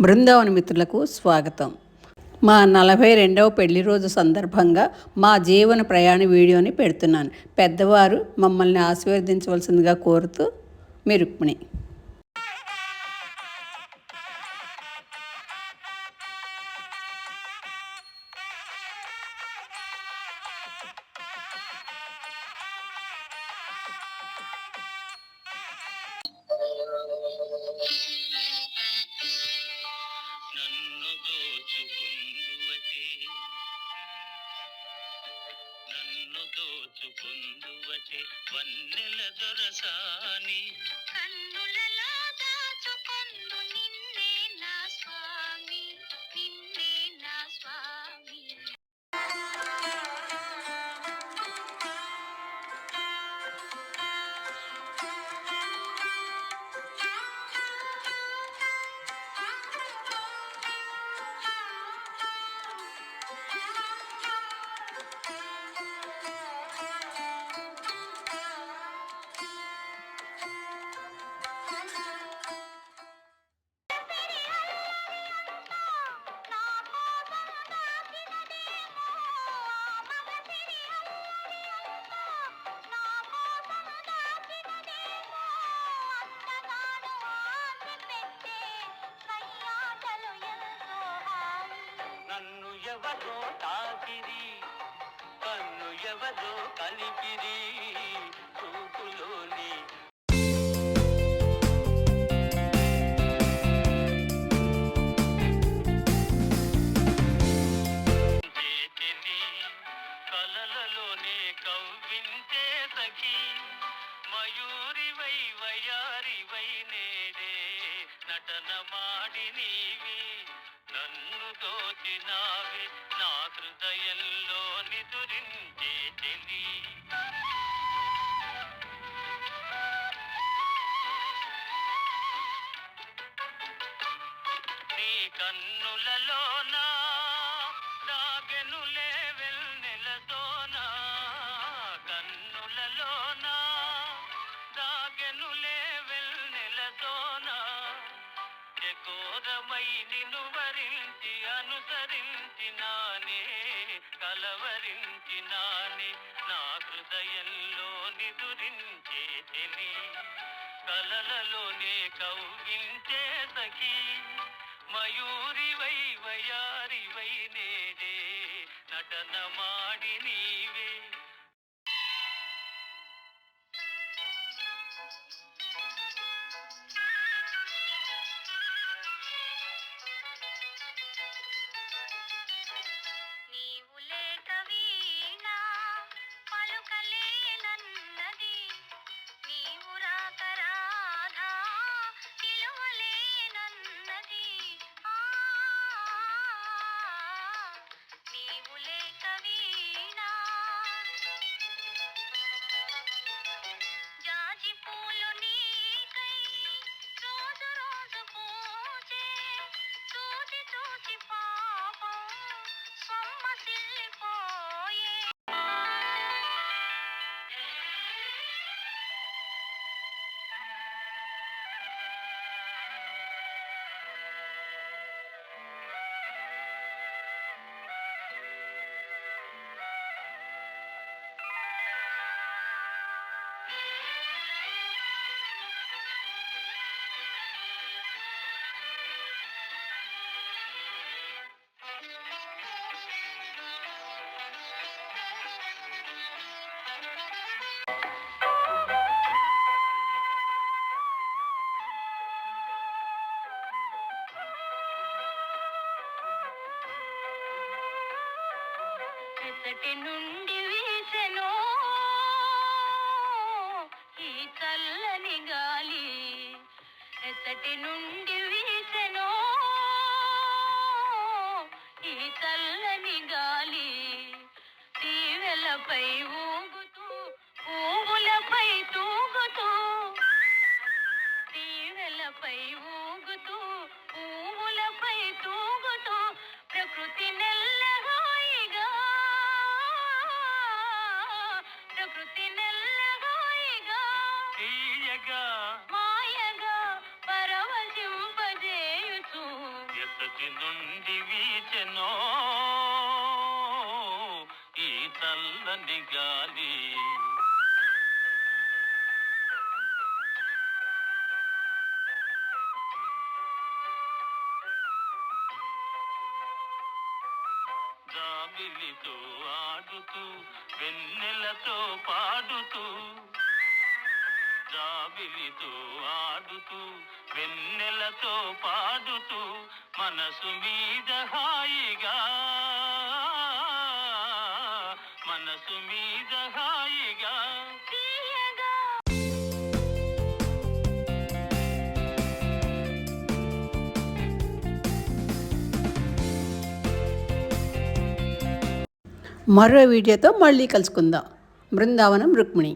బృందావన మిత్రులకు స్వాగతం. మా 42వ పెళ్లి రోజు సందర్భంగా మా జీవన ప్రయాణ వీడియోని పెడుతున్నాను. పెద్దవారు మమ్మల్ని ఆశీర్వదించవలసిందిగా కోరుతూ మీ రుక్మిణి. దోచుకుందువటే వన్నెల దొరసాని కన్నులలో దాచుకొందు నిన్నే నా స్వామి, నిన్నే నా స్వామి. నన్ను ఎవరో తాకిరి, కన్ను ఎవరో కలిపిరి, చూపులోని కలలలోనే కవ్వించే సఖి, మయూరివై వయారివై నేడే నటన మాడి నీవి, నన్ను దోచినావి నా హృదయంలో నిదురించే చెలి. నీ కన్నులలోనా దాగెనులే వెన్నెలతోనా, కన్నులలోనా దాగెనులే వెన్నెలతోనా, చకోరమై నిన్ను వరించి అనుసరించినానే, కలవరించినానే నా హృదయంలో నిదురించే చెలి, కలలలోనే కవ్వించే సఖి, మయూరివై వయారివై నేడే నటన మాడి నీవే. నీవు లేక వీణా పలుకలేనన్నది, నీవు రాక రాధా నిలువలేనన్నది. నీవు లేక వీణా జాజి పూలు నీకై రోజు రోజు పూజే, చూచి చూచి పాపం సొమ్మసిల్లిపోయే. ఎసటి నుండి వీసెనో ఈ చల్లని గాలి, ఎసటి నుండి వీసెనో ఈ చల్లని గాలి, తీవెలపై ఊగుతూ పువ్వులపై తూగుతూ, తీవెలపై ఊగుతూ పువ్వులపై తూగుతూ, ప్రకృతి నెల్లగాయిగా, ప్రకృతి నెల్లగాయిగా తీయగా మాయగా పరవశింప ఎటు నుండి వీచెనో ఈ చల్లని గాలి. జాబిలితో ఆడుతూ వెన్నెలతో పాడుతూ, జాబిలితో ఆడుతూ వెన్నెలతో పాడుతూ, మనసు మీద హాయిగా, మనసు మీద హాయిగా తీయగా మరో వీడియోతో మళ్ళీ కలుసుకుందాం. బృందావనం రుక్మిణి.